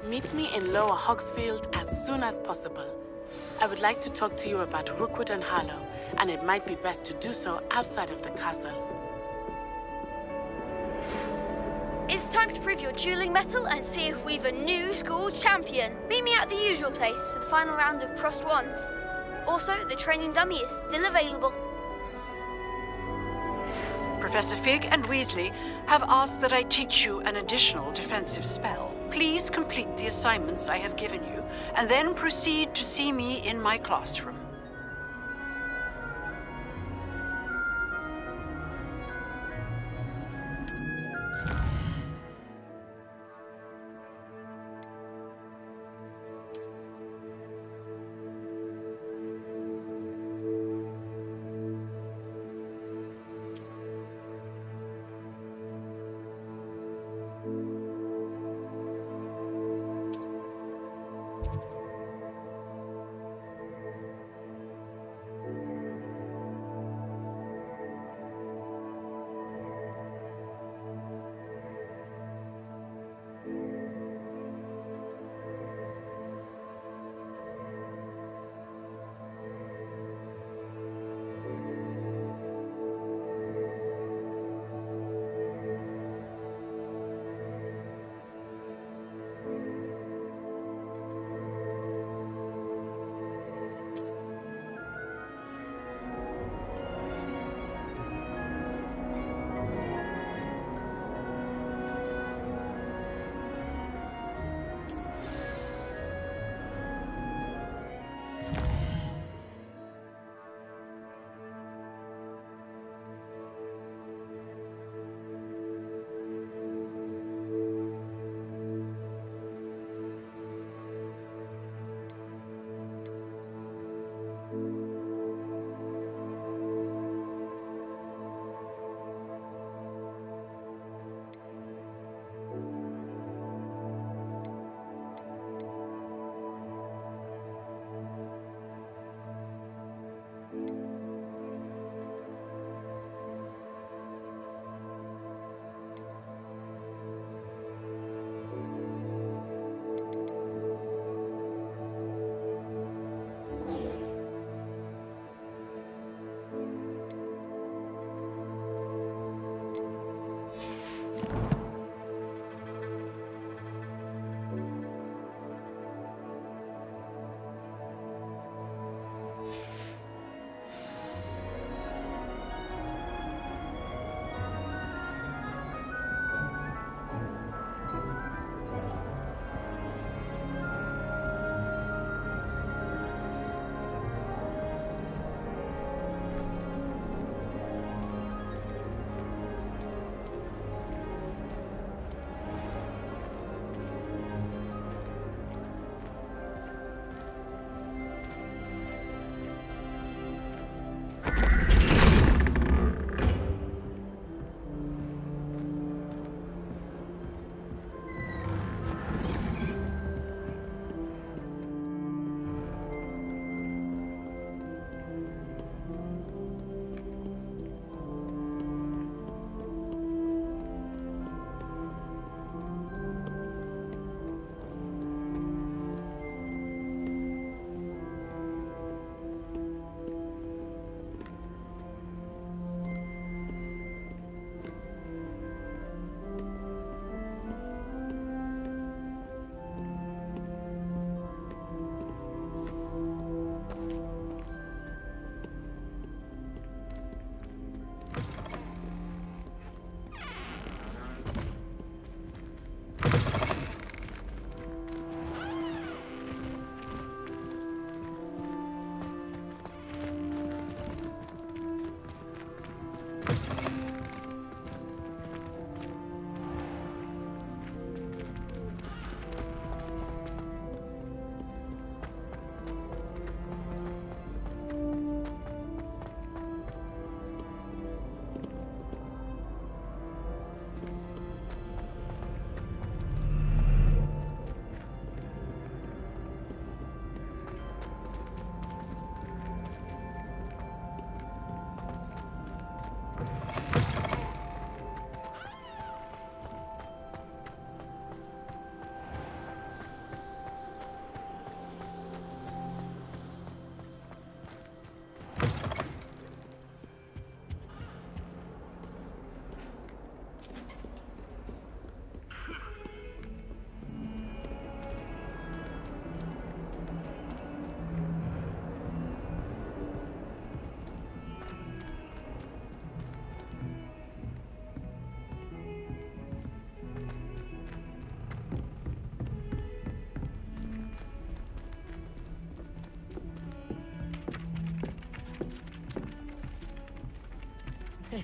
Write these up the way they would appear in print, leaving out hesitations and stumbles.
Meet me in Lower Hogsfield as soon as possible. I would like to talk to you about Rookwood and Harlow, and it might be best to do so outside of the castle. It's time to prove your dueling mettle and see if we've a new school champion. Meet me at the usual place for the final round of crossed wands. Also, the training dummy is still available. Professor Fig and Weasley have asked that I teach you an additional defensive spell. Please complete the assignments I have given you, and then proceed to see me in my classroom.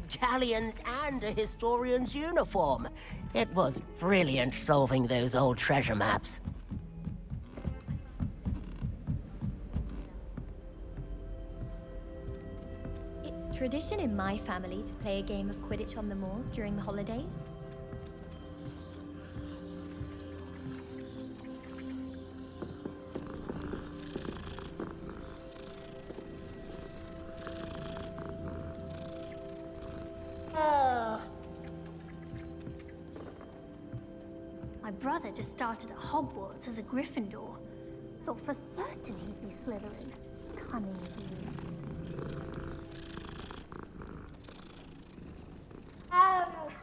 Galleons and a historian's uniform. It was brilliant solving those old treasure maps. It's tradition in my family to play a game of Quidditch on the moors during the holidays. My brother just started at Hogwarts as a Gryffindor. Thought for certain he'd be Slytherin. Cunning he.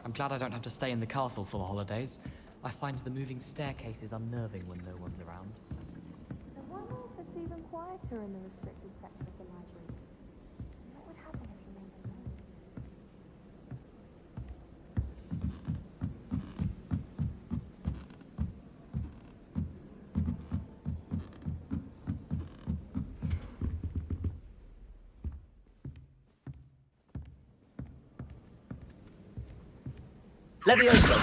I'm glad I don't have to stay in the castle for the holidays. I find the moving staircases unnerving when no one's around. I wonder if it's even quieter in the restricted section of the library. What would happen if you made them noise? Leviosa!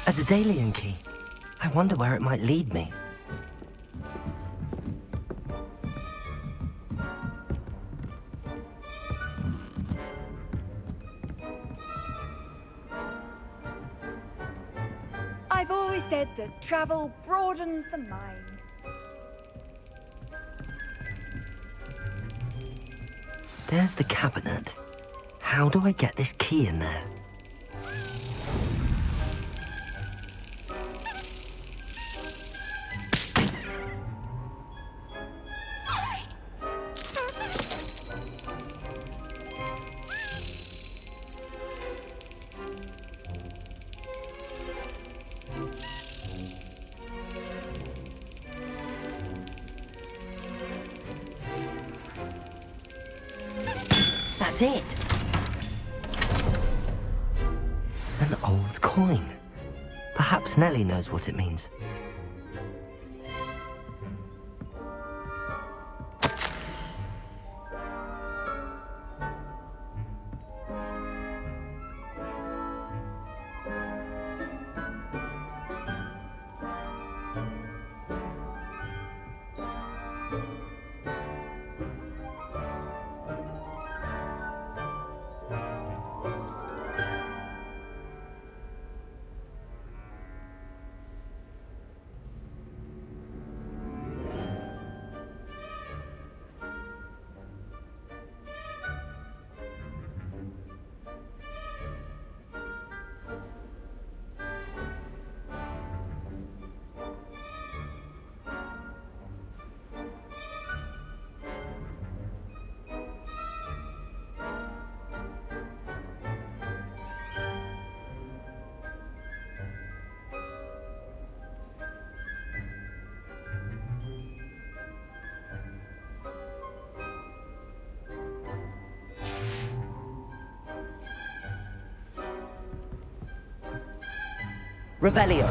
A Daedalian key. I wonder where it might lead me. I've always said that travel broadens the mind. There's the cabinet. How do I get this key in there? That's it. An old coin. Perhaps Nellie knows what it means. Revelio.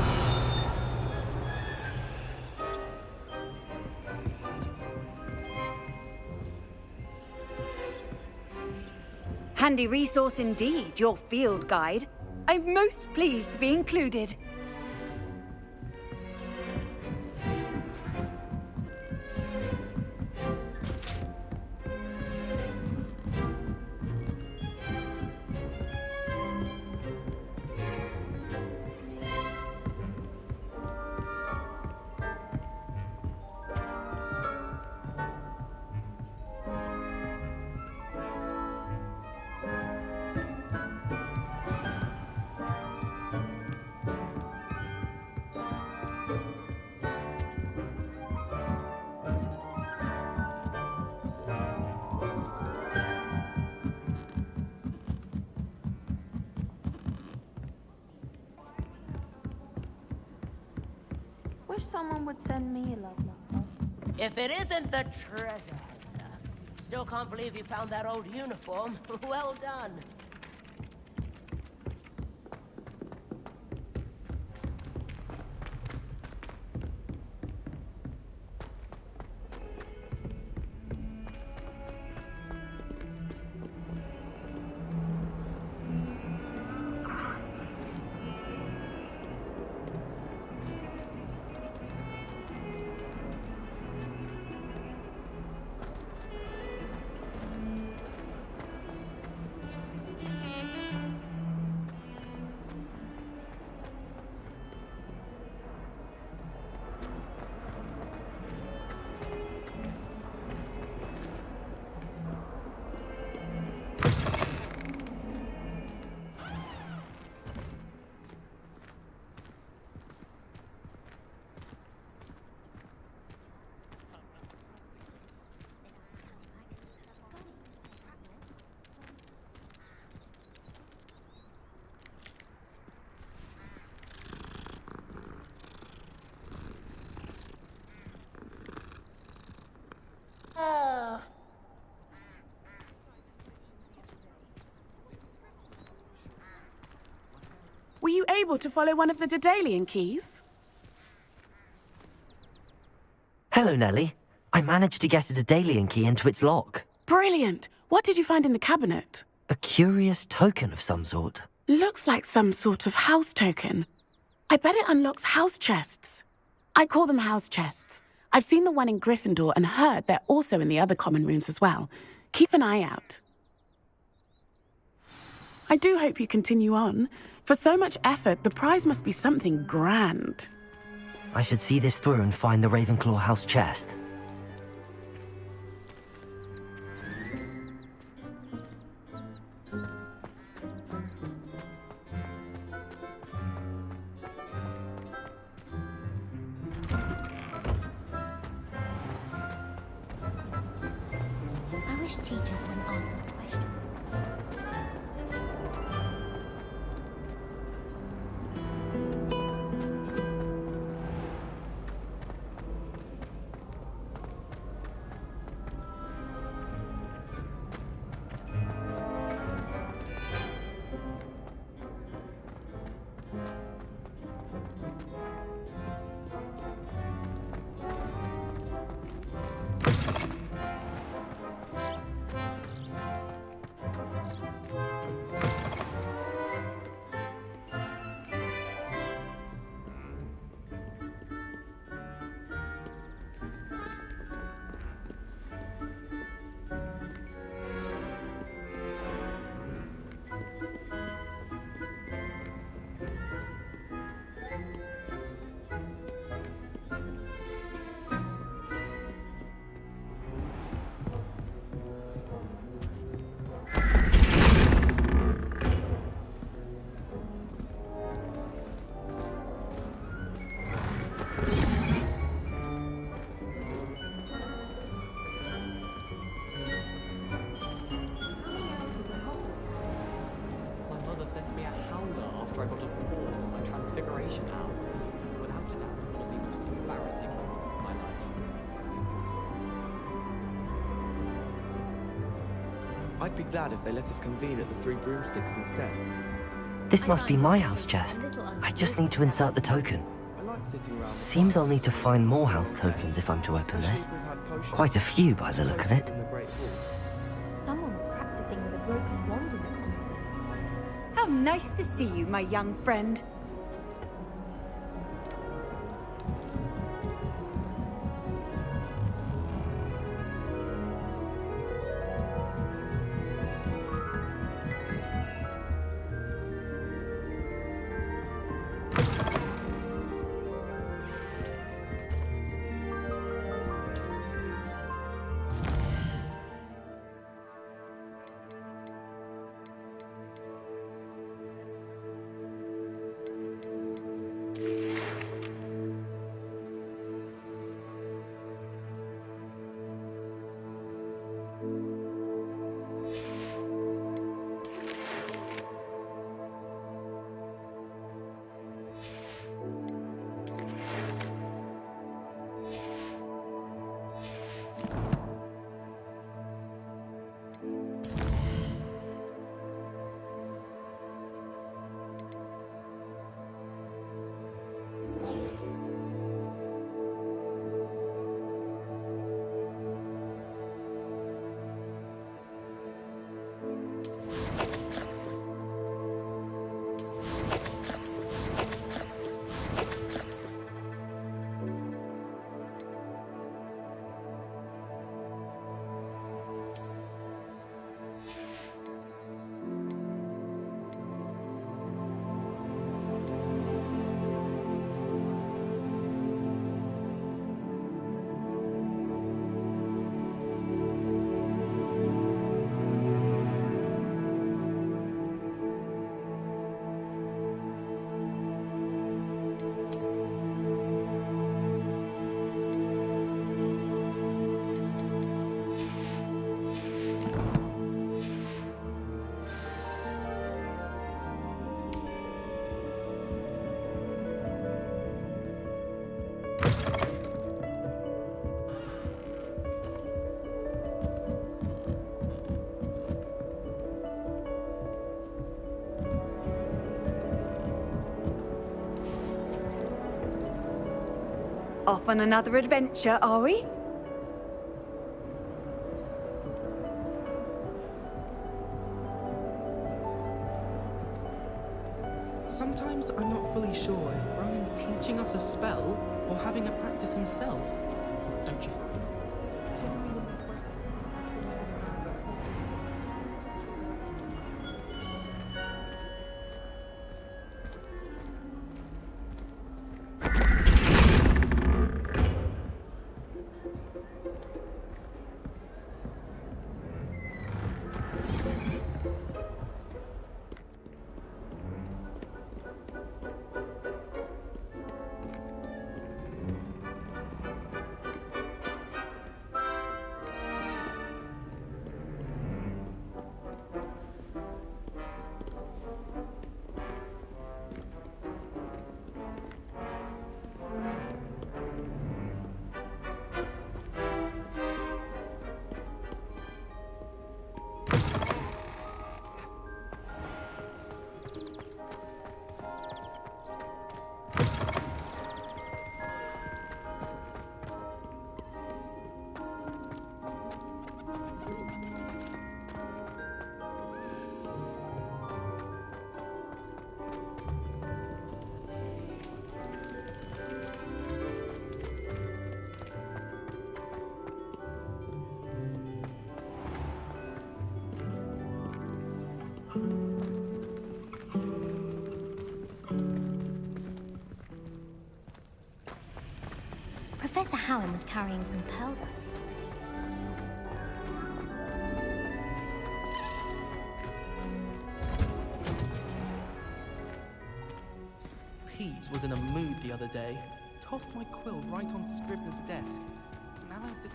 Handy resource indeed, your field guide. I'm most pleased to be included. Wish someone would send me a love letter. If it isn't the treasure hunter. Still can't believe you found that old uniform. Well done. Were you able to follow one of the Daedalian keys? Hello, Nellie. I managed to get a Daedalian key into its lock. Brilliant! What did you find in the cabinet? A curious token of some sort. Looks like some sort of house token. I bet it unlocks house chests. I call them house chests. I've seen the one in Gryffindor and heard they're also in the other common rooms as well. Keep an eye out. I do hope you continue on. For so much effort, the prize must be something grand. I should see this through and find the Ravenclaw house chest. I wish teachers wouldn't ask us questions. I got a 4 on my transfiguration hour. Without a doubt, one of the most embarrassing moments of my life. I'd be glad if they let us convene at the Three Broomsticks instead. This must be my house chest. I just need to insert the token. Seems I'll need to find more house tokens if I'm to open this. Quite a few by the look of it. Someone was practicing with a broken wand in the corner. How nice to see you, my young friend. Off on another adventure, are we? Sometimes I'm not fully sure if Rowan's teaching us a spell or having a practice himself. Don't you find? Professor Howin was carrying some pearl dust. Peeves was in a mood the other day. Tossed my quill right on Scribner's desk. Now I have to...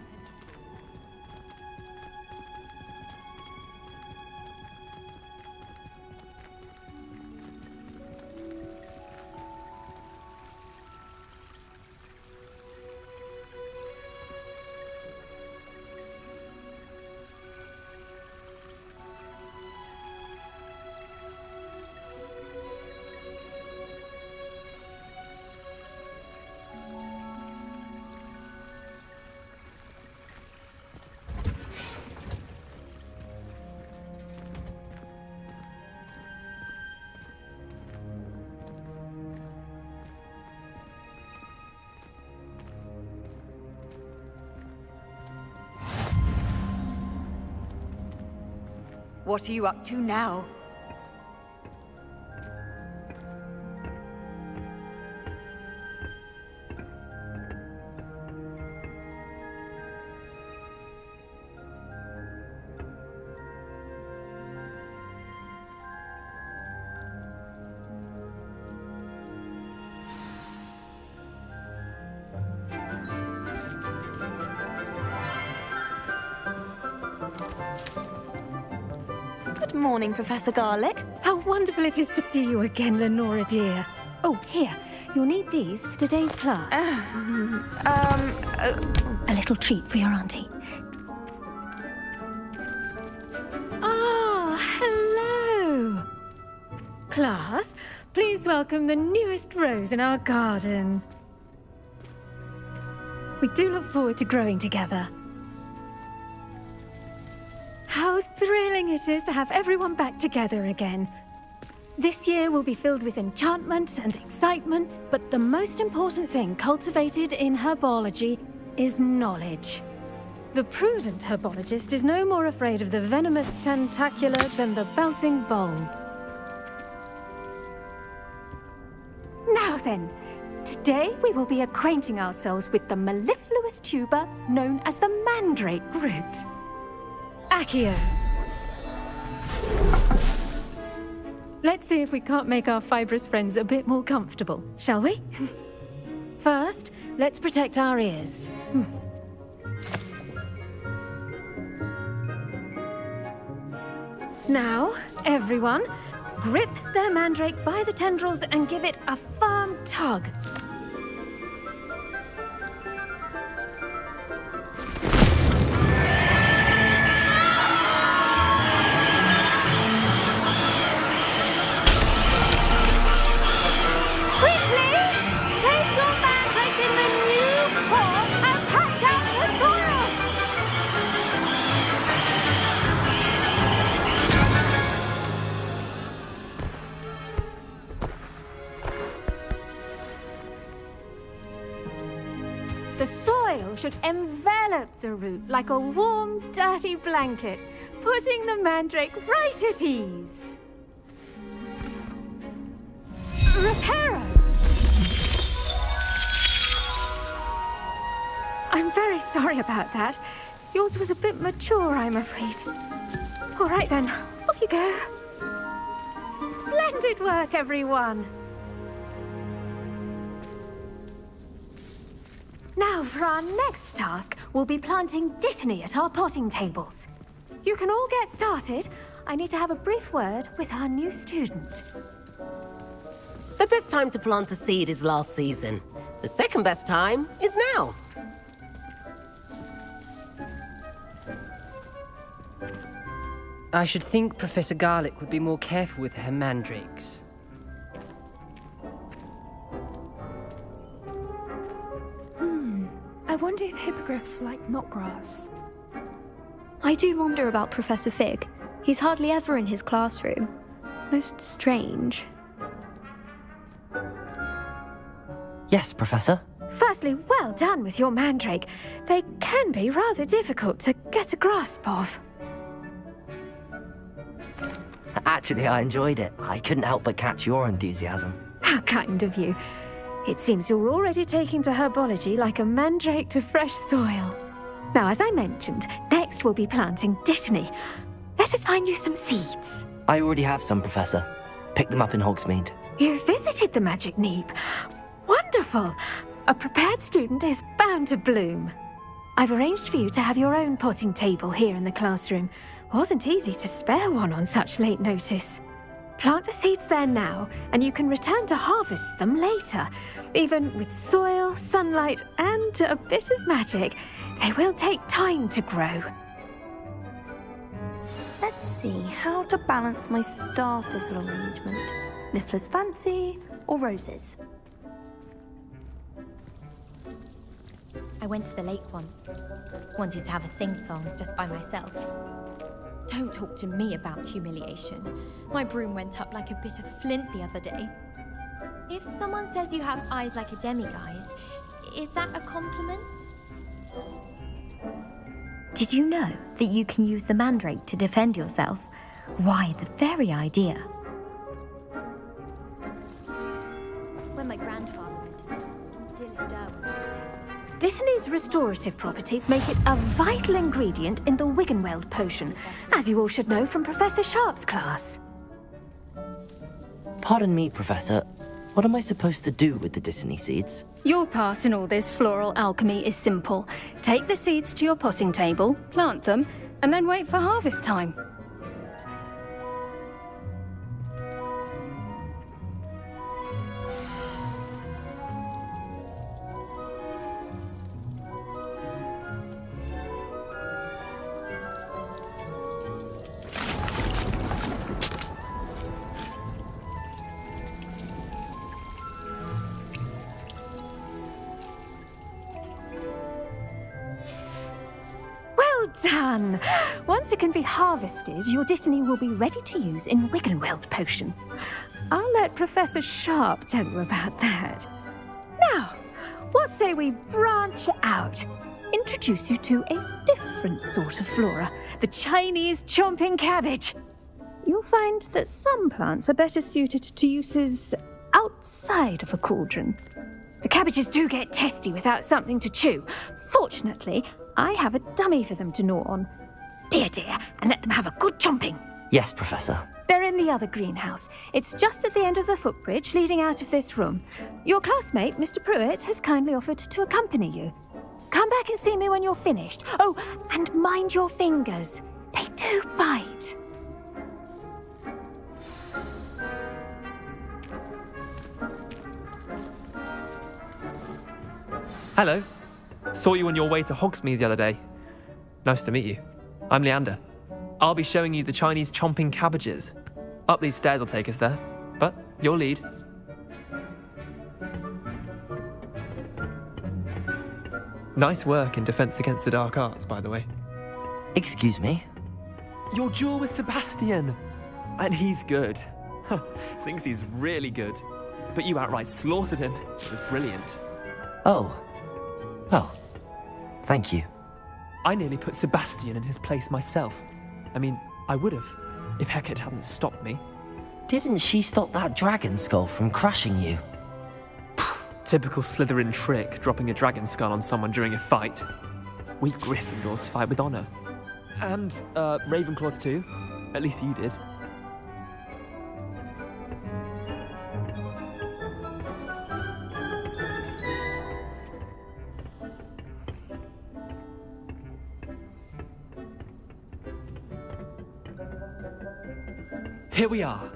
what are you up to now? Good morning, Professor Garlic. How wonderful it is to see you again, Lenora dear. Oh, here. You'll need these for today's class. A little treat for your auntie. Ah, hello. Class, please welcome the newest rose in our garden. We do look forward to growing together. How thrilling it is to have everyone back together again. This year will be filled with enchantment and excitement, but the most important thing cultivated in herbology is knowledge. The prudent herbologist is no more afraid of the venomous tentacula than the bouncing bulb. Now then, today we will be acquainting ourselves with the mellifluous tuber known as the mandrake root. Accio. Let's see if we can't make our fibrous friends a bit more comfortable, shall we? First, let's protect our ears. Now, everyone, grip their mandrake by the tendrils and give it a firm tug. The soil should envelop the root like a warm, dirty blanket, putting the mandrake right at ease. Reparo! I'm very sorry about that. Yours was a bit mature, I'm afraid. All right then, off you go. Splendid work, everyone. Now, for our next task, we'll be planting dittany at our potting tables. You can all get started. I need to have a brief word with our new student. The best time to plant a seed is last season. The second best time is now. I should think Professor Garlic would be more careful with her mandrakes. I wonder if hippogriffs like knotgrass. I do wonder about Professor Fig. He's hardly ever in his classroom. Most strange. Yes, Professor. Firstly, well done with your mandrake. They can be rather difficult to get a grasp of. Actually, I enjoyed it. I couldn't help but catch your enthusiasm. How kind of you. It seems you're already taking to herbology like a mandrake to fresh soil. Now, as I mentioned, next we'll be planting dittany. Let us find you some seeds. I already have some, Professor. Picked them up in Hogsmeade. You visited the Magic Neep. Wonderful. A prepared student is bound to bloom. I've arranged for you to have your own potting table here in the classroom. Wasn't easy to spare one on such late notice. Plant the seeds there now, and you can return to harvest them later. Even with soil, sunlight, and a bit of magic, they will take time to grow. Let's see how to balance my star thistle arrangement. Niffler's Fancy or roses? I went to the lake once. Wanted to have a sing-song just by myself. Don't talk to me about humiliation. My broom went up like a bit of flint the other day. If someone says you have eyes like a demiguise, is that a compliment? Did you know that you can use the mandrake to defend yourself? Why, the very idea. When my grandfather went to this school, dearest Darwin. Dittany's restorative properties make it a vital ingredient in the Wiggenweld potion, as you all should know from Professor Sharp's class. Pardon me, Professor. What am I supposed to do with the Dittany seeds? Your part in all this floral alchemy is simple. Take the seeds to your potting table, plant them, and then wait for harvest time. Done! Once it can be harvested, your Dittany will be ready to use in Wiggenweld Potion. I'll let Professor Sharp tell you about that. Now, what say we branch out? Introduce you to a different sort of flora, the Chinese chomping cabbage. You'll find that some plants are better suited to uses outside of a cauldron. The cabbages do get testy without something to chew. Fortunately, I have a dummy for them to gnaw on. Be a dear and let them have a good chomping. Yes, Professor. They're in the other greenhouse. It's just at the end of the footbridge leading out of this room. Your classmate, Mr. Pruitt, has kindly offered to accompany you. Come back and see me when you're finished. Oh, and mind your fingers. They do bite. Hello. Saw you on your way to Hogsmeade the other day. Nice to meet you. I'm Leander. I'll be showing you the Chinese chomping cabbages. Up these stairs will take us there, but your lead. Nice work in Defense Against the Dark Arts, by the way. Excuse me? Your duel with Sebastian! And he's good. Thinks he's really good. But you outright slaughtered him. It was brilliant. Oh. Well, thank you. I nearly put Sebastian in his place myself. I mean, I would have, if Hecate hadn't stopped me. Didn't she stop that dragon skull from crushing you? Typical Slytherin trick, dropping a dragon skull on someone during a fight. We Gryffindors fight with honor. And, Ravenclaws too. At least you did. Here we are,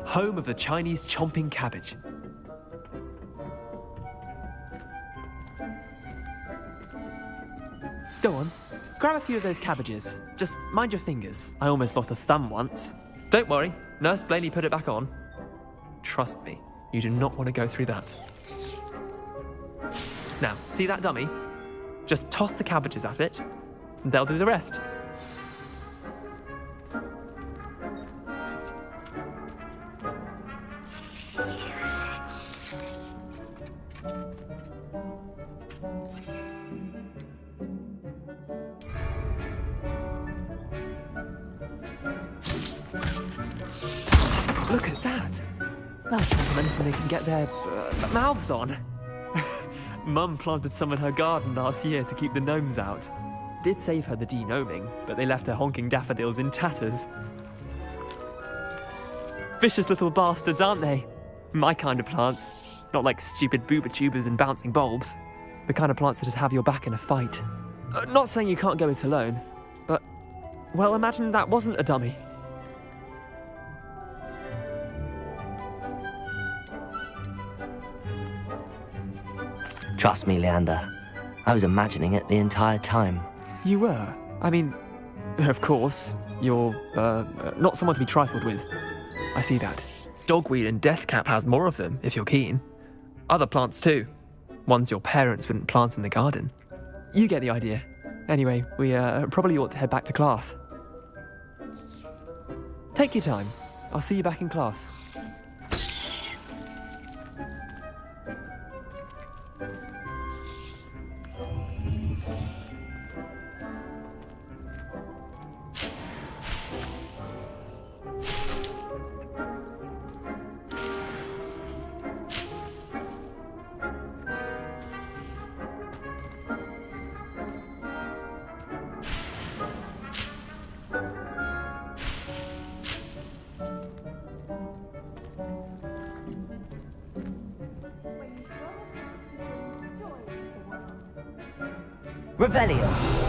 home of the Chinese chomping cabbage. Go on, grab a few of those cabbages. Just mind your fingers. I almost lost a thumb once. Don't worry, Nurse Blaney put it back on. Trust me, you do not want to go through that. Now, see that dummy? Just toss the cabbages at it, and they'll do the rest. Look at that! They'll try on anything they can get their mouths on. Mum planted some in her garden last year to keep the gnomes out. Did save her the de-gnoming, but they left her honking daffodils in tatters. Vicious little bastards, aren't they? My kind of plants. Not like stupid booba tubers and bouncing bulbs. The kind of plants that'd have your back in a fight. Not saying you can't go it alone, but, well, imagine that wasn't a dummy. Trust me, Leander. I was imagining it the entire time. You were? I mean, of course, you're, not someone to be trifled with. I see that. Dogweed and deathcap has more of them, if you're keen. Other plants too. Ones your parents wouldn't plant in the garden. You get the idea. Anyway, we probably ought to head back to class. Take your time. I'll see you back in class. Revelio.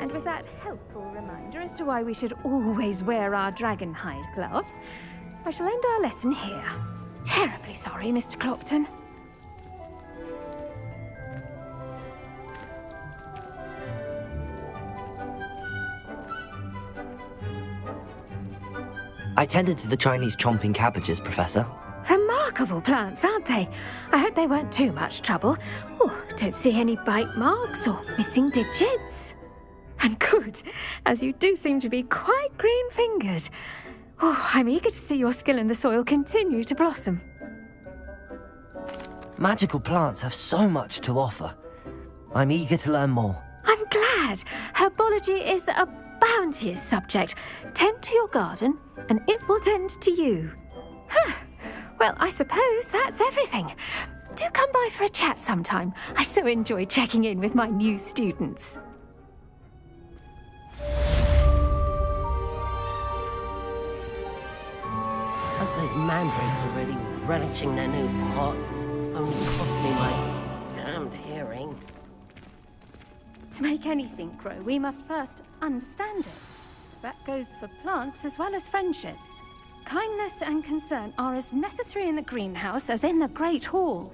And with that helpful reminder as to why we should always wear our dragon hide gloves, I shall end our lesson here. Terribly sorry, Mr. Clopton. I tended to the Chinese chomping cabbages, Professor. Remarkable plants, aren't they? I hope they weren't too much trouble. Oh, don't see any bite marks or missing digits. And good, as you do seem to be quite green-fingered. Oh, I'm eager to see your skill in the soil continue to blossom. Magical plants have so much to offer. I'm eager to learn more. I'm glad. Herbology is a bounteous subject. Tend to your garden, and it will tend to you. Huh. Well, I suppose that's everything. Do come by for a chat sometime. I so enjoy checking in with my new students. Hope those mandrakes are really relishing their new pots. Only cost me my damned hearing. To make anything grow, we must first understand it. That goes for plants as well as friendships. Kindness and concern are as necessary in the greenhouse as in the Great Hall.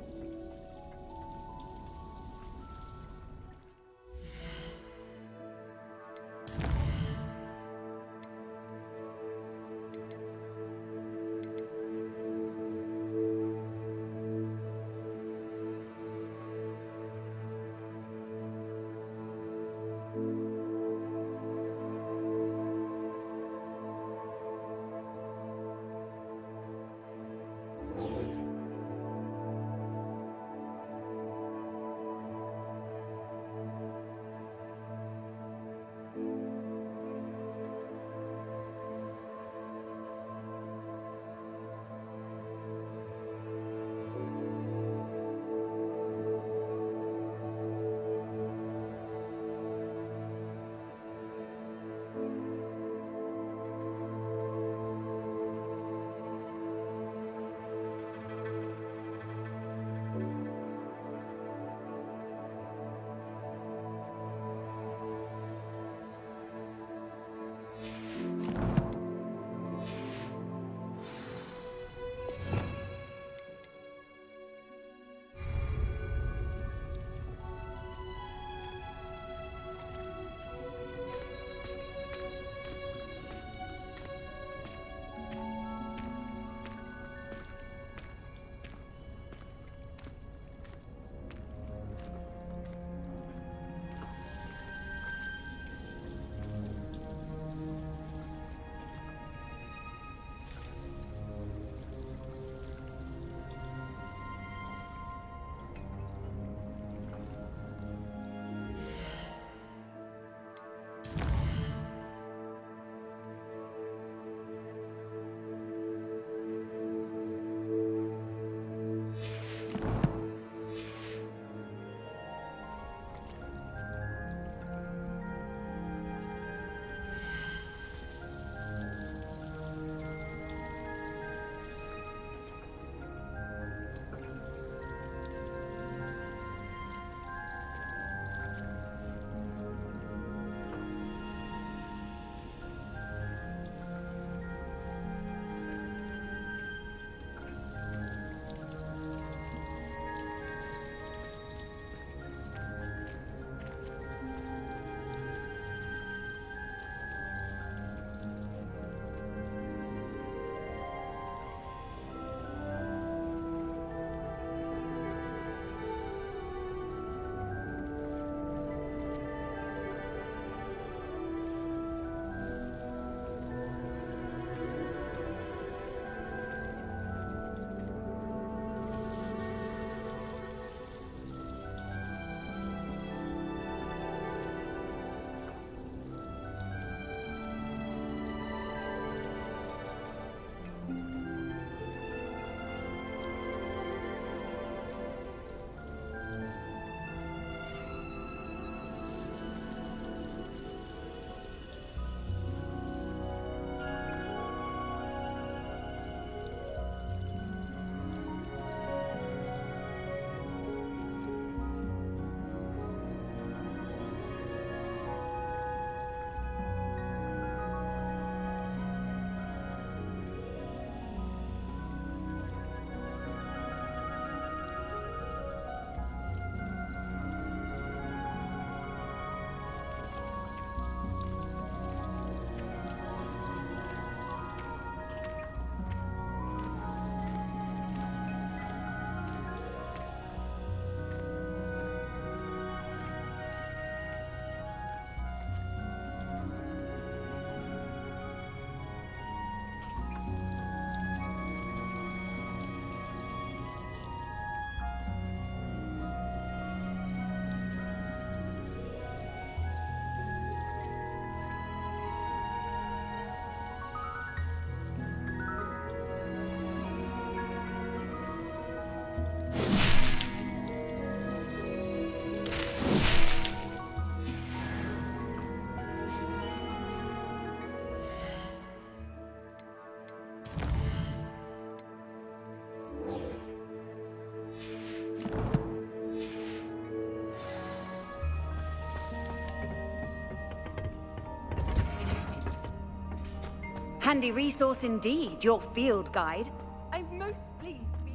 Handy resource indeed, your field guide. I'm most pleased to be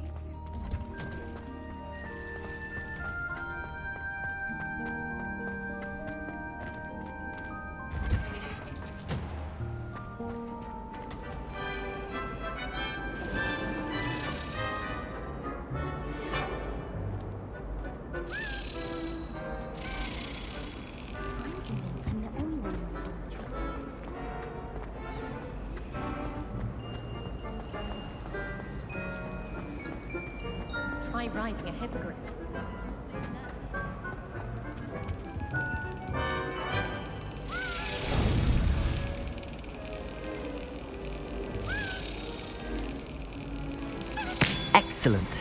Try riding a hippogriff. Excellent.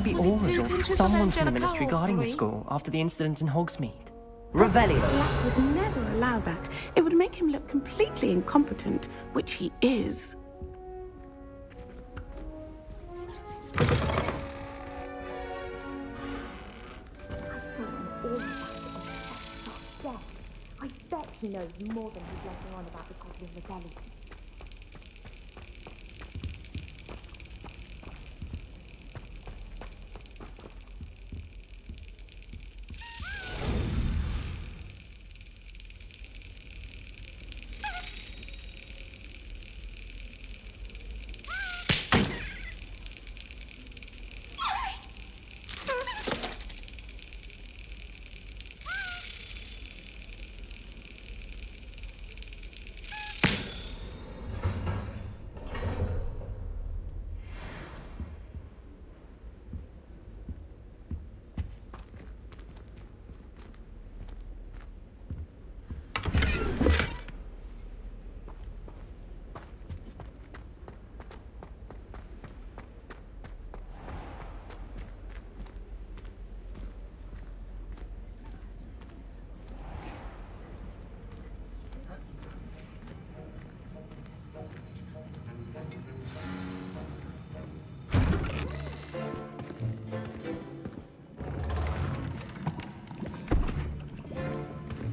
We all resolved someone from the ministry guarding the school after the incident in Hogsmeade. Revelio. Black would never allow that. It would make him look completely incompetent, which he is. I bet he knows more than he's letting on about the cause of the rebellion.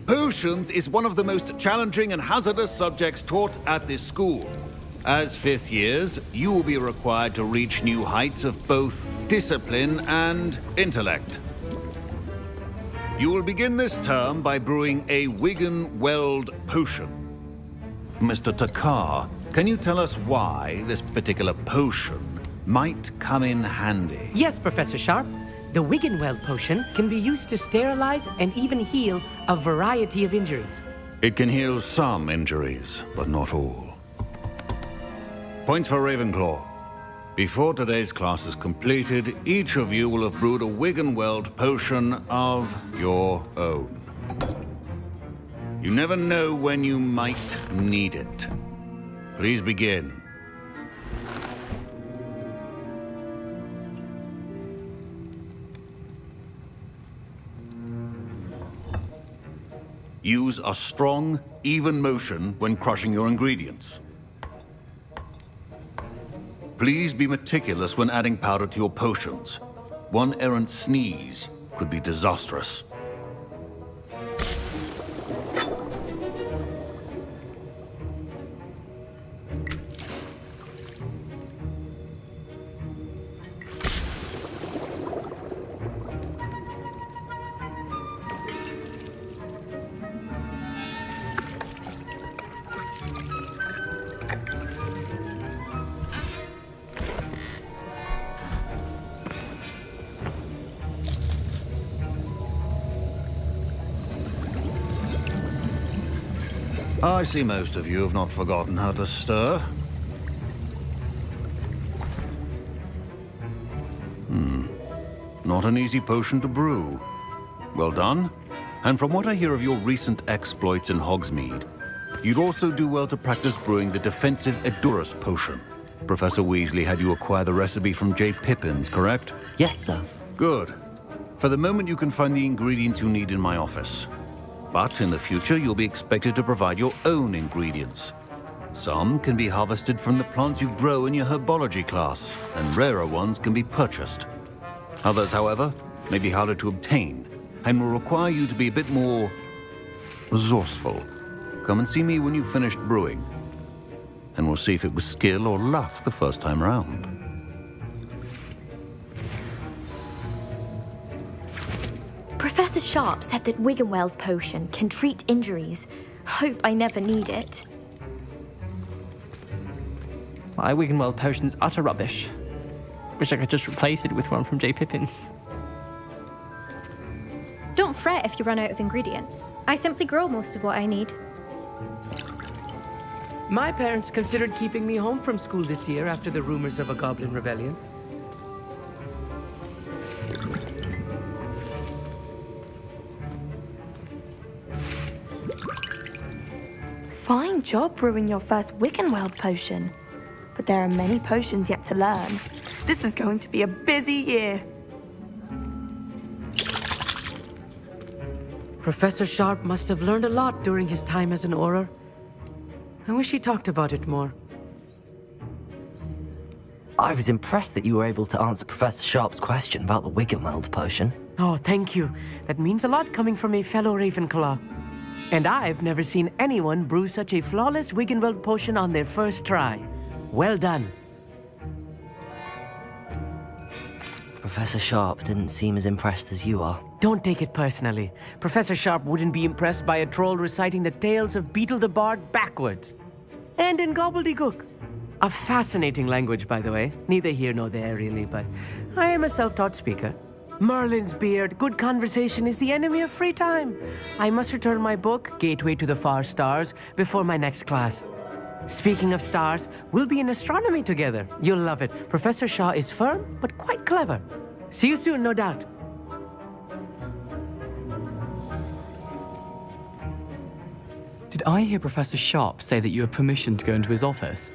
Potions is one of the most challenging and hazardous subjects taught at this school. As fifth years, you will be required to reach new heights of both discipline and intellect. You will begin this term by brewing a Wigan-Weld potion. Mr. Takar, can you tell us why this particular potion might come in handy? Yes, Professor Sharp. The Wigan-Weld potion can be used to sterilize and even heal a variety of injuries. It can heal some injuries, but not all. Points for Ravenclaw. Before today's class is completed, each of you will have brewed a Wigan-Weld potion of your own. You never know when you might need it. Please begin. Use a strong, even motion when crushing your ingredients. Please be meticulous when adding powder to your potions. One errant sneeze could be disastrous. I see most of you have not forgotten how to stir. Not an easy potion to brew. Well done. And from what I hear of your recent exploits in Hogsmeade, you'd also do well to practice brewing the defensive Edurus potion. Professor Weasley had you acquire the recipe from J. Pippins, correct? Yes, sir. Good. For the moment, you can find the ingredients you need in my office. But in the future, you'll be expected to provide your own ingredients. Some can be harvested from the plants you grow in your herbology class, and rarer ones can be purchased. Others, however, may be harder to obtain, and will require you to be a bit more resourceful. Come and see me when you've finished brewing, and we'll see if it was skill or luck the first time round. Professor Sharp said that Wiggenweld Potion can treat injuries. Hope I never need it. My Wiggenweld Potion's utter rubbish. Wish I could just replace it with one from J. Pippin's. Don't fret if you run out of ingredients. I simply grow most of what I need. My parents considered keeping me home from school this year after the rumors of a goblin rebellion. Fine job brewing your first Wiggenweld potion. But there are many potions yet to learn. This is going to be a busy year. Professor Sharp must have learned a lot during his time as an Auror. I wish he talked about it more. I was impressed that you were able to answer Professor Sharp's question about the Wiggenweld potion. Oh, thank you. That means a lot coming from a fellow Ravenclaw. And I've never seen anyone brew such a flawless Wiggenweld potion on their first try. Well done. Professor Sharp didn't seem as impressed as you are. Don't take it personally. Professor Sharp wouldn't be impressed by a troll reciting the tales of Beetle the Bard backwards. And in gobbledygook. A fascinating language, by the way. Neither here nor there, really, but I am a self-taught speaker. Merlin's beard, good conversation is the enemy of free time. I must return my book, Gateway to the Far Stars, before my next class. Speaking of stars, we'll be in astronomy together. You'll love it. Professor Shaw is firm, but quite clever. See you soon, no doubt. Did I hear Professor Sharp say that you have permission to go into his office?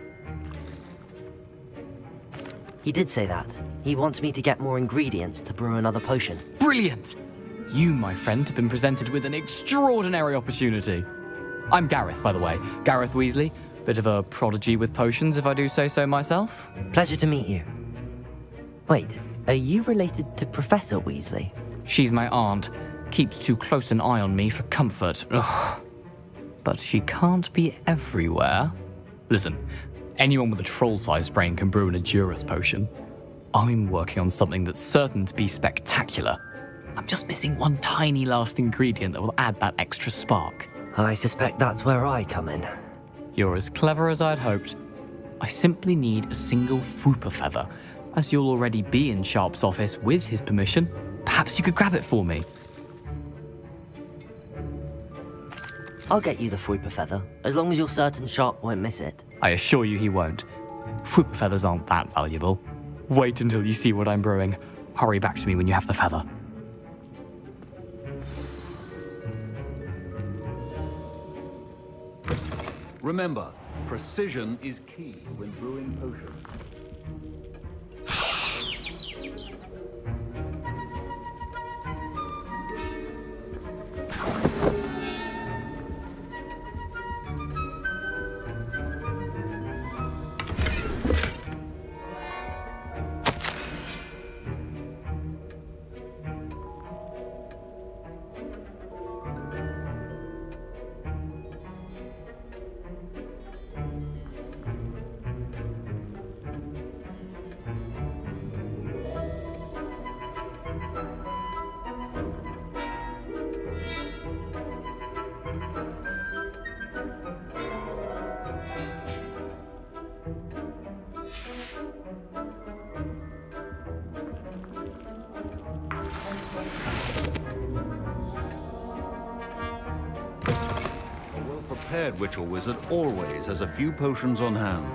He did say that. He wants me to get more ingredients to brew another potion. Brilliant! You, my friend, have been presented with an extraordinary opportunity. I'm Gareth, by the way. Gareth Weasley. Bit of a prodigy with potions, if I do say so myself. Pleasure to meet you. Wait, are you related to Professor Weasley? She's my aunt. Keeps too close an eye on me for comfort. Ugh. But she can't be everywhere. Listen, anyone with a troll-sized brain can brew an Edurus potion. I'm working on something that's certain to be spectacular. I'm just missing one tiny last ingredient that will add that extra spark. I suspect that's where I come in. You're as clever as I'd hoped. I simply need a single Fwooper feather. As you'll already be in Sharp's office with his permission, perhaps you could grab it for me. I'll get you the Fwooper feather, as long as you're certain Sharp won't miss it. I assure you he won't. Fwooper feathers aren't that valuable. Wait until you see what I'm brewing. Hurry back to me when you have the feather. Remember, precision is key when brewing potions. Prepared witch or wizard always has a few potions on hand.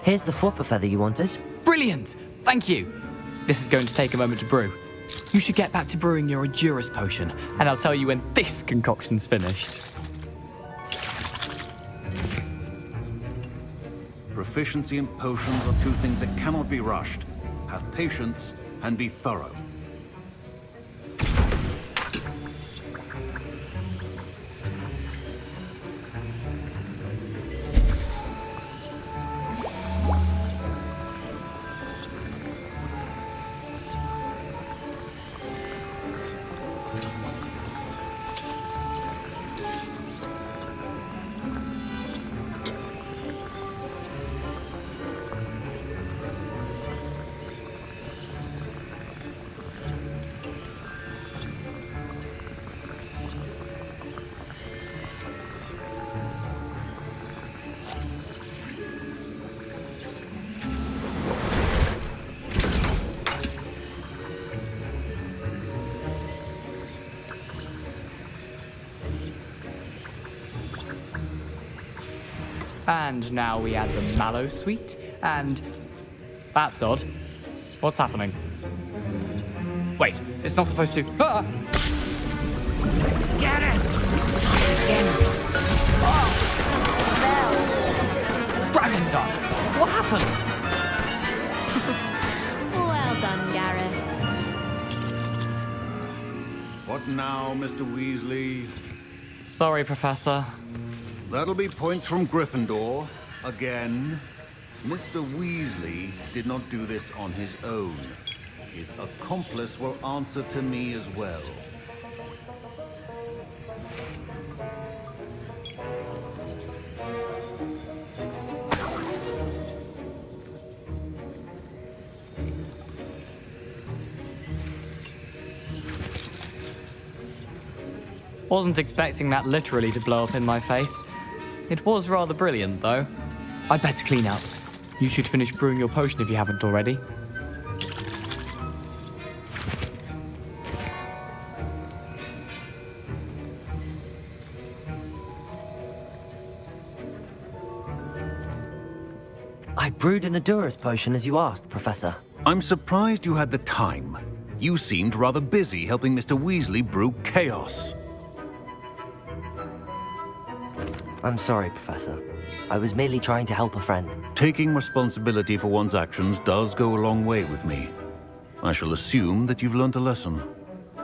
Here's the Fwooper feather you wanted. Brilliant! Thank you! This is going to take a moment to brew. You should get back to brewing your Edurus potion, and I'll tell you when this concoction's finished. Proficiency in potions are two things that cannot be rushed. Have patience and be thorough. And now we add the mallow sweet, and... That's odd. What's happening? Wait, it's not supposed to... Ah! Get it! Dragon Dog! What happened? Well done, Gareth. What now, Mr. Weasley? Sorry, Professor. That'll be points from Gryffindor. Again. Mr. Weasley did not do this on his own. His accomplice will answer to me as well. Wasn't expecting that literally to blow up in my face. It was rather brilliant, though. I'd better clean up. You should finish brewing your potion if you haven't already. I brewed an Adurus potion as you asked, Professor. I'm surprised you had the time. You seemed rather busy helping Mr. Weasley brew chaos. I'm sorry, Professor. I was merely trying to help a friend. Taking responsibility for one's actions does go a long way with me. I shall assume that you've learnt a lesson.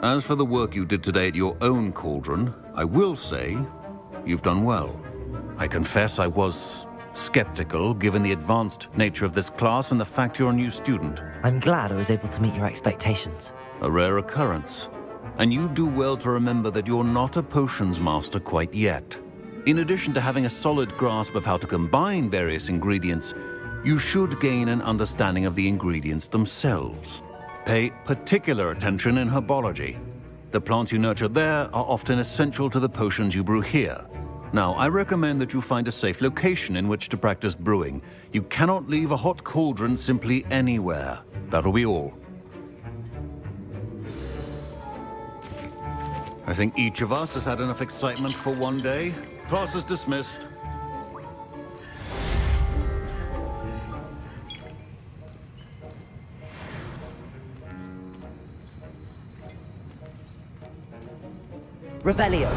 As for the work you did today at your own cauldron, I will say you've done well. I confess I was skeptical, given the advanced nature of this class and the fact you're a new student. I'm glad I was able to meet your expectations. A rare occurrence. And you do well to remember that you're not a potions master quite yet. In addition to having a solid grasp of how to combine various ingredients, you should gain an understanding of the ingredients themselves. Pay particular attention in herbology. The plants you nurture there are often essential to the potions you brew here. Now, I recommend that you find a safe location in which to practice brewing. You cannot leave a hot cauldron simply anywhere. That'll be all. I think each of us has had enough excitement for one day. Class is dismissed. Revelio.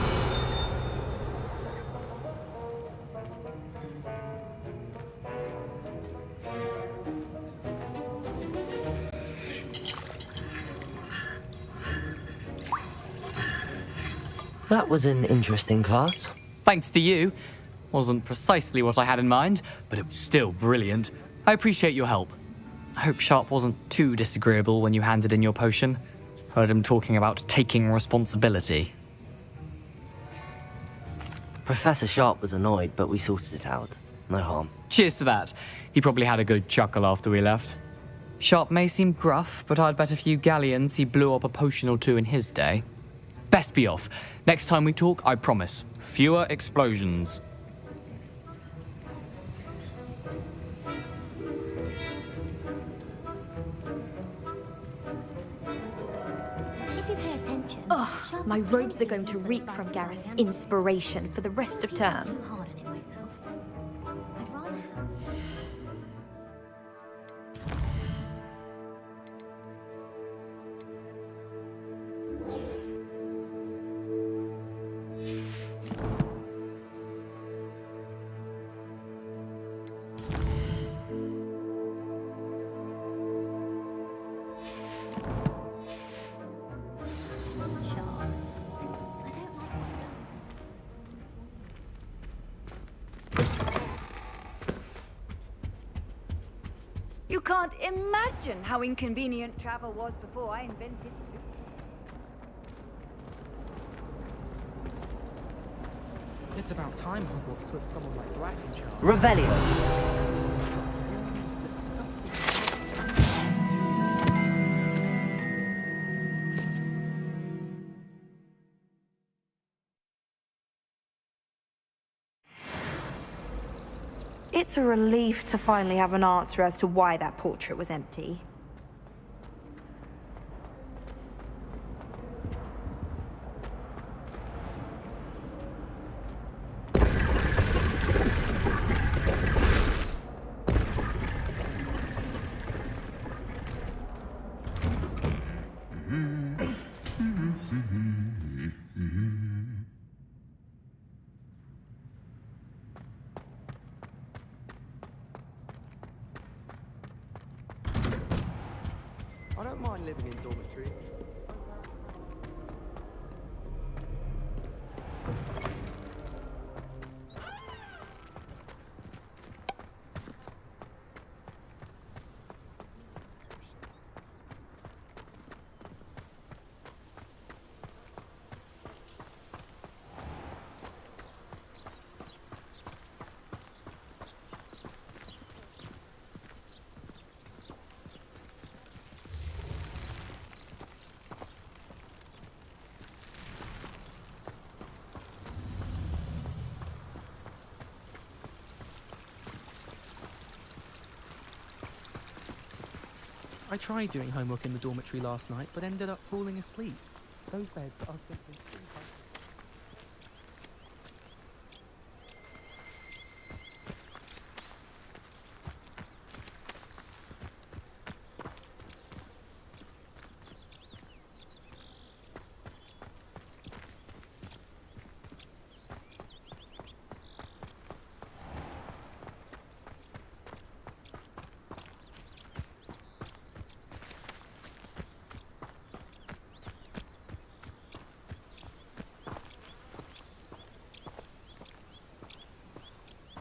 That was an interesting class. Thanks to you. Wasn't precisely what I had in mind, but it was still brilliant. I appreciate your help. I hope Sharp wasn't too disagreeable when you handed in your potion. Heard him talking about taking responsibility. Professor Sharp was annoyed, but we sorted it out. No harm. Cheers to that. He probably had a good chuckle after we left. Sharp may seem gruff, but I'd bet a few galleons he blew up a potion or two in his day. Best be off. Next time we talk, I promise. Fewer explosions. If you pay attention... Ugh, my robes are going to reek from Gareth's inspiration for the rest of term. You can't imagine how inconvenient travel was before I invented It's about time Hogwarts put someone like Black in charge. Revelio. It's a relief to finally have an answer as to why that portrait was empty. I don't mind living in dormitory. I tried doing homework in the dormitory last night, but ended up falling asleep. Those beds are simply too high.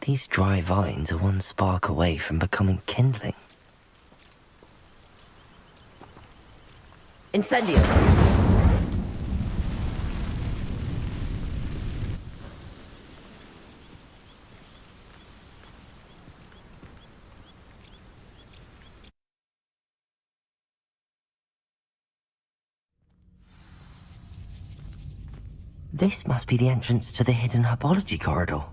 These dry vines are one spark away from becoming kindling. Incendio! This must be the entrance to the hidden herbology corridor.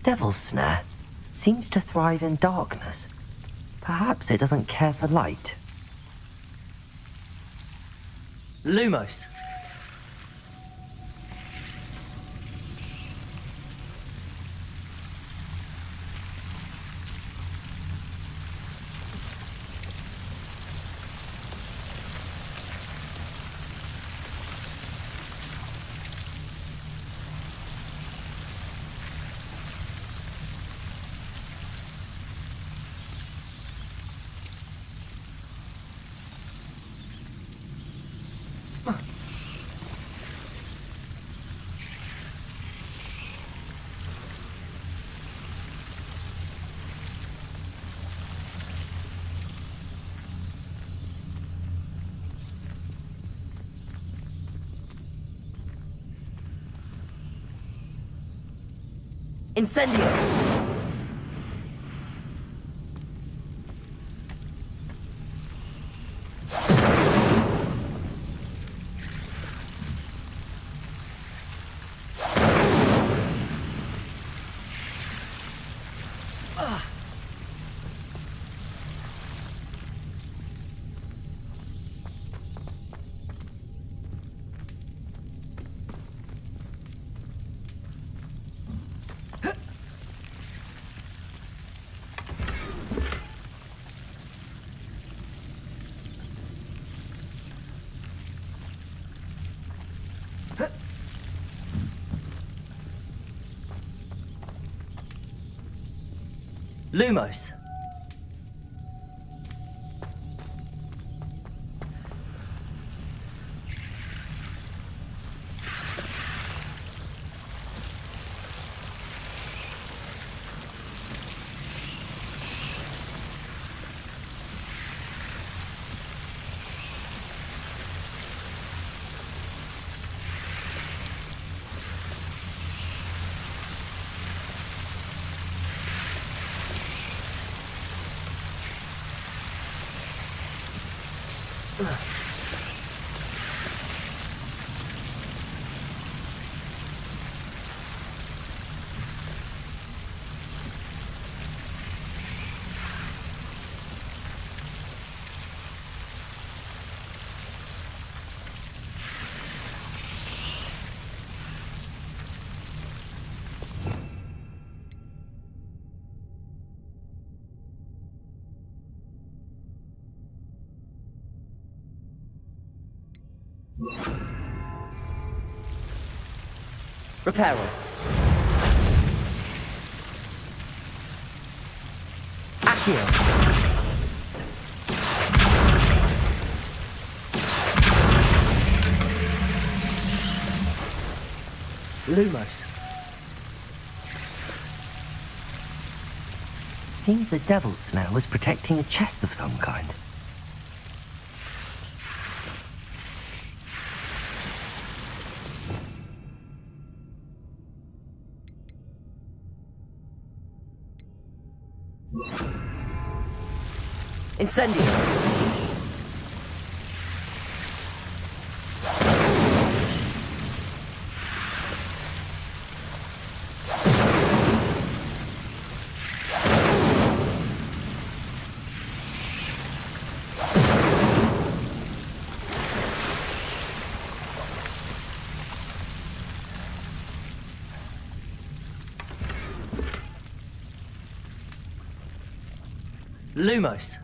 Devil's Snare seems to thrive in darkness. Perhaps it doesn't care for light. Lumos. Incendio! Lumos. Repair on. Accio. Lumos. Seems the devil's snare was protecting a chest of some kind. Incendio. Lumos.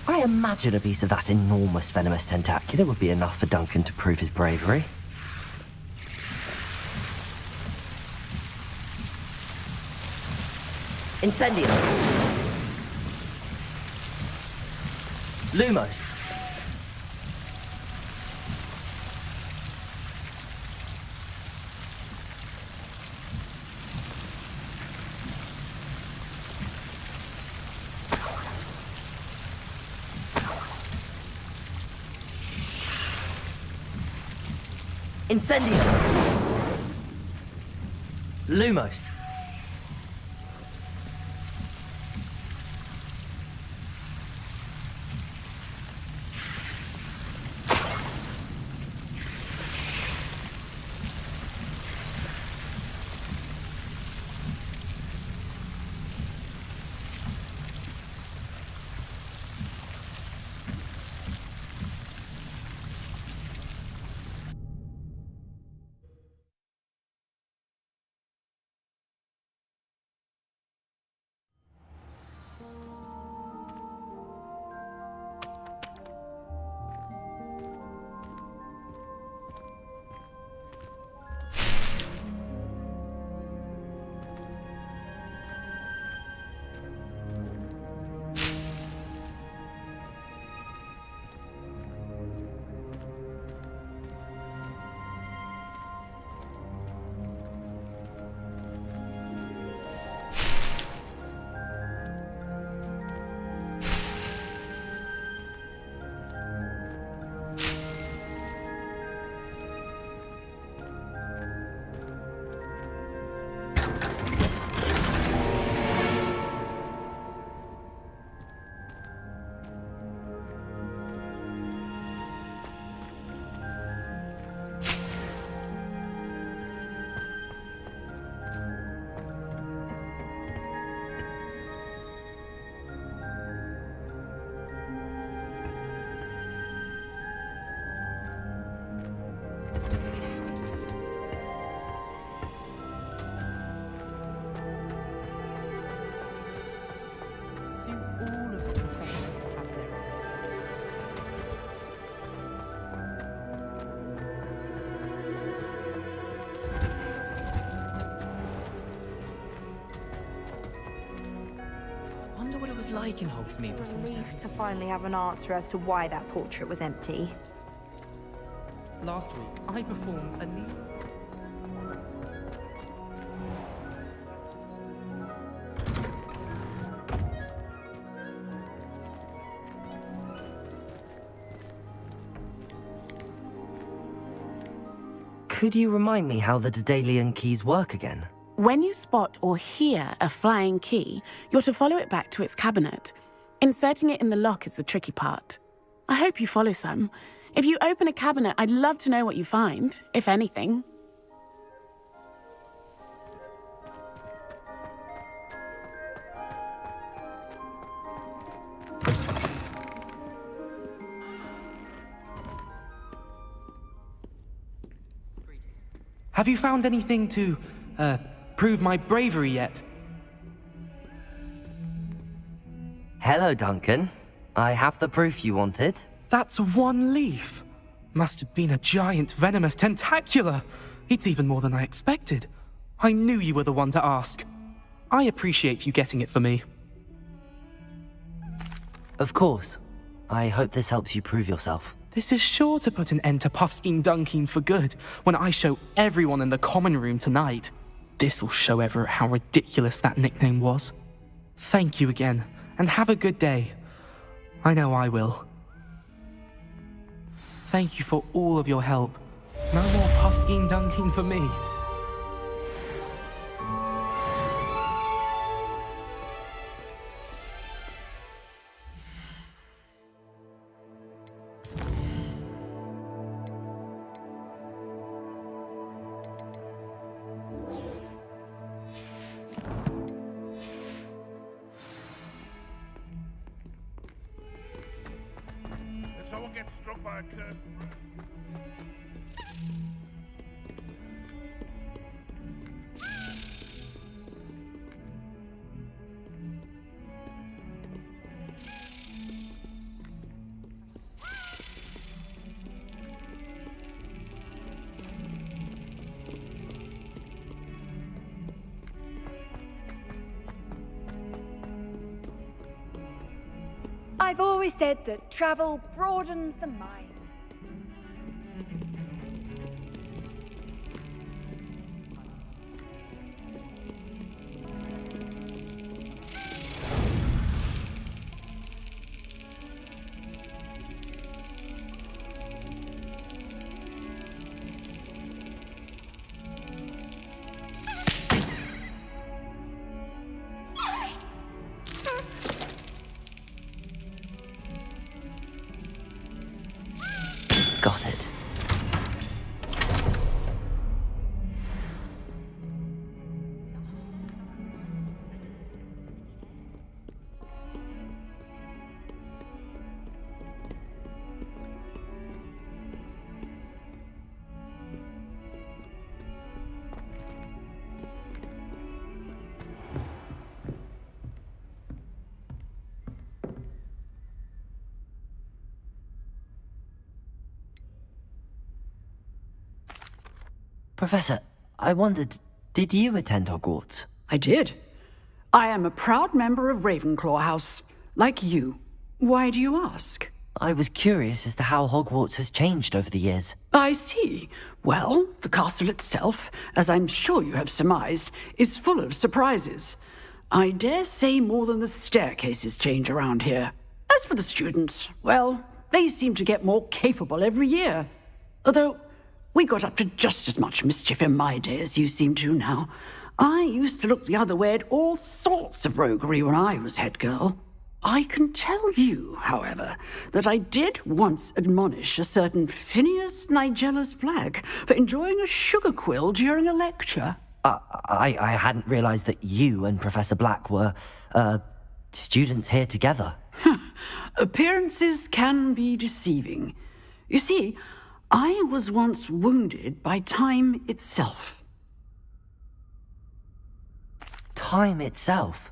I imagine a piece of that enormous venomous tentacular would be enough for Duncan to prove his bravery. Incendio. Lumos. Incendio. Lumos. Like in Hogsmeade before. Relieved to finally have an answer as to why that portrait was empty. Last week, I performed a neat... Could you remind me how the Daedalian keys work again? When you spot or hear a flying key, you're to follow it back to its cabinet. Inserting it in the lock is the tricky part. I hope you follow some. If you open a cabinet, I'd love to know what you find, if anything. Have you found anything to, prove my bravery yet? Hello, Duncan. I have the proof you wanted. That's one leaf. Must have been a giant venomous tentacula. It's even more than I expected. I knew you were the one to ask. I appreciate you getting it for me. Of course. I hope this helps you prove yourself. This is sure to put an end to Puffskein Dunkeen for good when I show everyone in the common room tonight. This'll show Everett how ridiculous that nickname was. Thank you again, and have a good day. I know I will. Thank you for all of your help. No more Puffskein Dunkeen for me. Someone gets struck by a cursed breath. I've always said that travel broadens the mind. Got it. Professor, I wondered, did you attend Hogwarts? I did. I am a proud member of Ravenclaw House, like you. Why do you ask? I was curious as to how Hogwarts has changed over the years. I see. Well, the castle itself, as I'm sure you have surmised, is full of surprises. I dare say more than the staircases change around here. As for the students, well, they seem to get more capable every year. Although, we got up to just as much mischief in my day as you seem to now. I used to look the other way at all sorts of roguery when I was head girl. I can tell you, however, that I did once admonish a certain Phineas Nigellus Black for enjoying a sugar quill during a lecture. I hadn't realized that you and Professor Black were, students here together. Appearances can be deceiving. You see, I was once wounded by time itself. Time itself?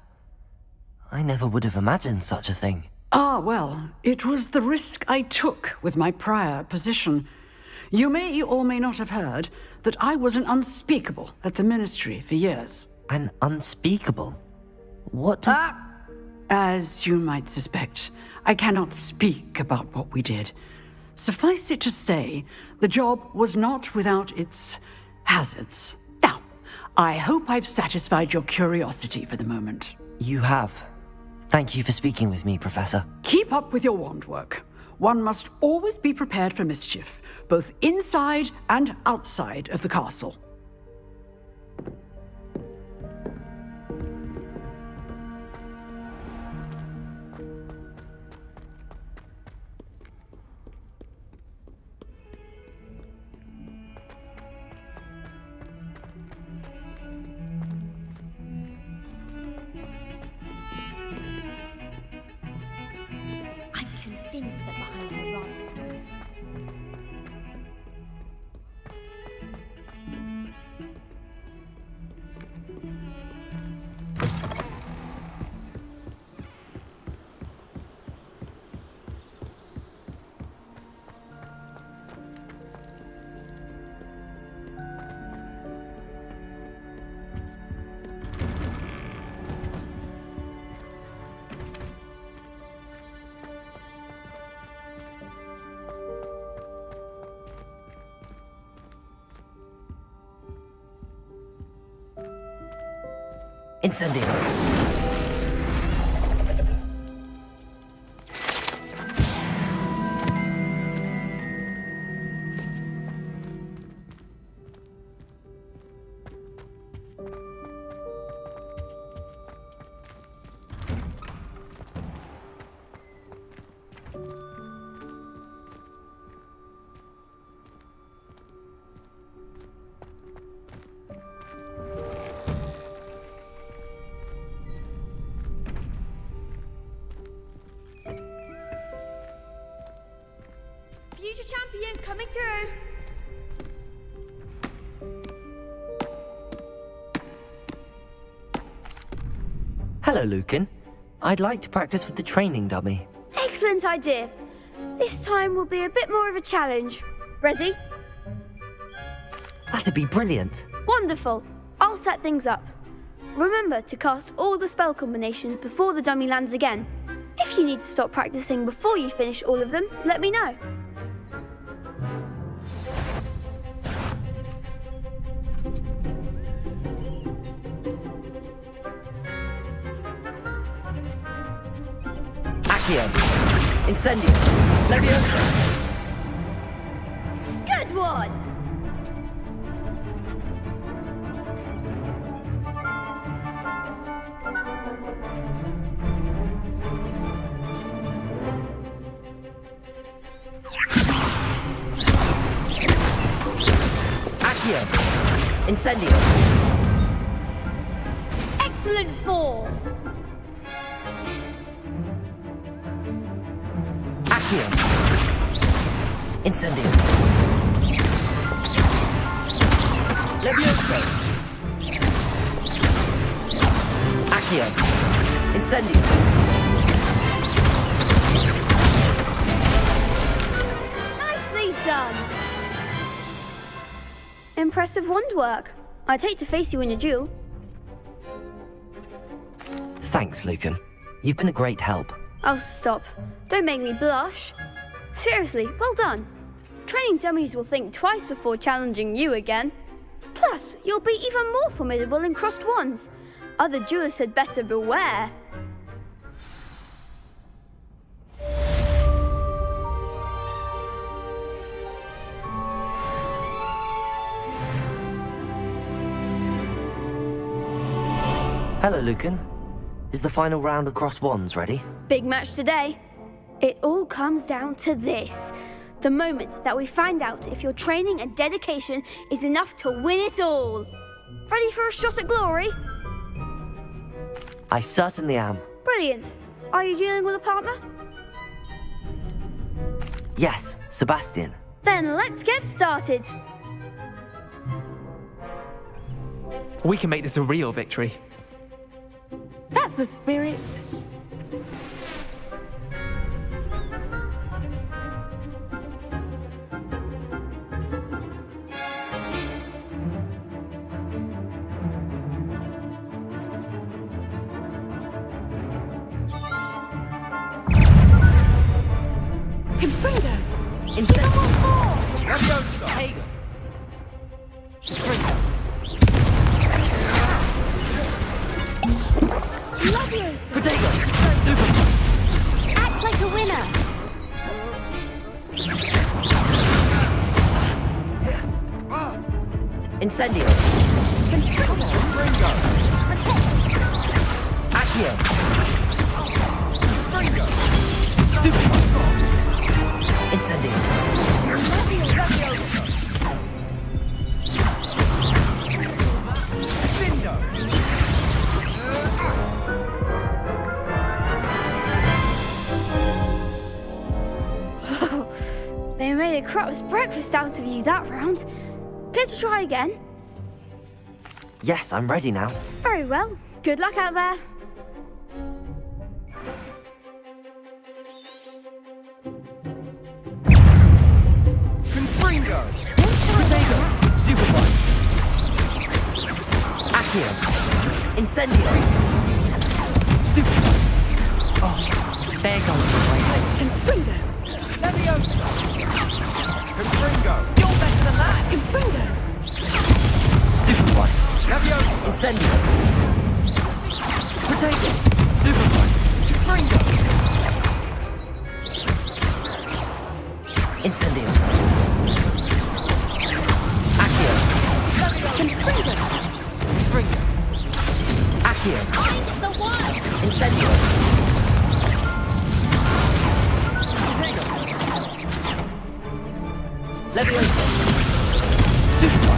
I never would have imagined such a thing. Ah, well, it was the risk I took with my prior position. You may or may not have heard that I was an unspeakable at the Ministry for years. An unspeakable? What does... As you might suspect, I cannot speak about what we did. Suffice it to say, the job was not without its hazards. Now, I hope I've satisfied your curiosity for the moment. You have. Thank you for speaking with me, Professor. Keep up with your wand work. one must always be prepared for mischief, both inside and outside of the castle. I'm convinced that behind her rather story. Incendio. Future champion coming through. Hello, Lucan. I'd like to practice with the training dummy. Excellent idea. This time will be a bit more of a challenge. Ready? That'd be brilliant. Wonderful. I'll set things up. Remember to cast all the spell combinations before the dummy lands again. If you need to stop practicing before you finish all of them, let me know. Accio. Incendio. Leviosa. Good one! Accio. Incendio. Excellent form! Accio. Incendio. Leviosa. Accio. Incendio. Nicely done! Impressive wand work. I'd hate to face you in a duel. Thanks, Lucan. You've been a great help. Oh, stop. Don't make me blush. Seriously, well done. Training dummies will think twice before challenging you again. Plus, you'll be even more formidable in crossed wands. Other duelists had better beware. Hello, Lucan. Is the final round of cross wands ready? Big match today. It all comes down to this. The moment that we find out if your training and dedication is enough to win it all. Ready for a shot at glory? I certainly am. Brilliant. Are you dealing with a partner? Yes, Sebastian. Then let's get started. We can make this a real victory. That's the spirit. Confringo! Incendio! Leviosa! Hager! Leviosa! Protego! Incendio. Accio. Incendio. They made a crap's breakfast out of you that round. Care to try again? Yes, I'm ready now. Very well. Good luck out there. Confringo! Potato. Stupefy. Accio. Incendio. Stupefy. Oh, there goes my head. Confringo! Leviosa! Confringo! You're better than that! Confringo! Stupefy. Leviosa! Incendio. Potato. Stupefy. Confringo! Incendio. Accio. Confringo! Confringo. Accio. I'm the one! Incendio. Leviosa. Stupefy.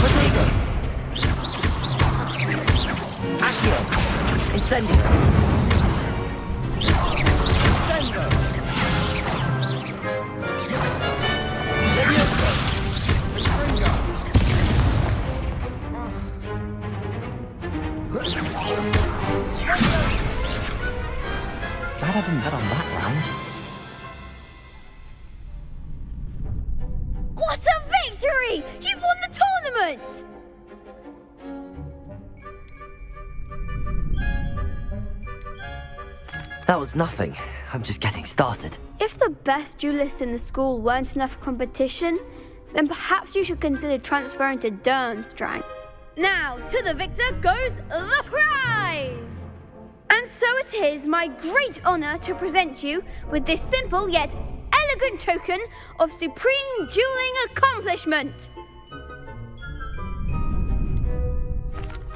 Potato. Accio. Incendio. Sendo! Leviosa. Confringo! Glad I didn't bet on that round. What a victory! You've won the tournament! That was nothing. I'm just getting started. If the best duelists in the school weren't enough competition, then perhaps you should consider transferring to Durmstrang. Now, to the victor goes the prize! And so it is my great honor to present you with this simple yet elegant token of supreme dueling accomplishment.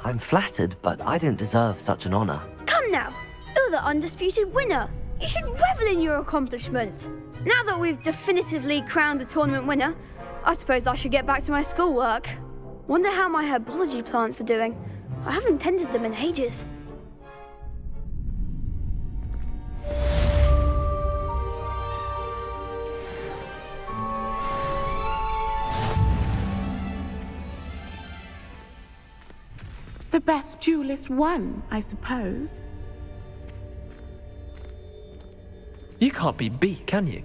I'm flattered, but I don't deserve such an honor. Come now, you're the undisputed winner. You should revel in your accomplishment. Now that we've definitively crowned the tournament winner, I suppose I should get back to my schoolwork. Wonder how my herbology plants are doing. I haven't tended them in ages. The best duelist won, I suppose. You can't be beat, can you?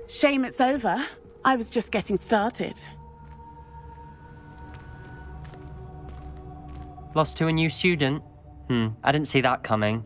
Shame it's over. I was just getting started. Lost to a new student? I didn't see that coming.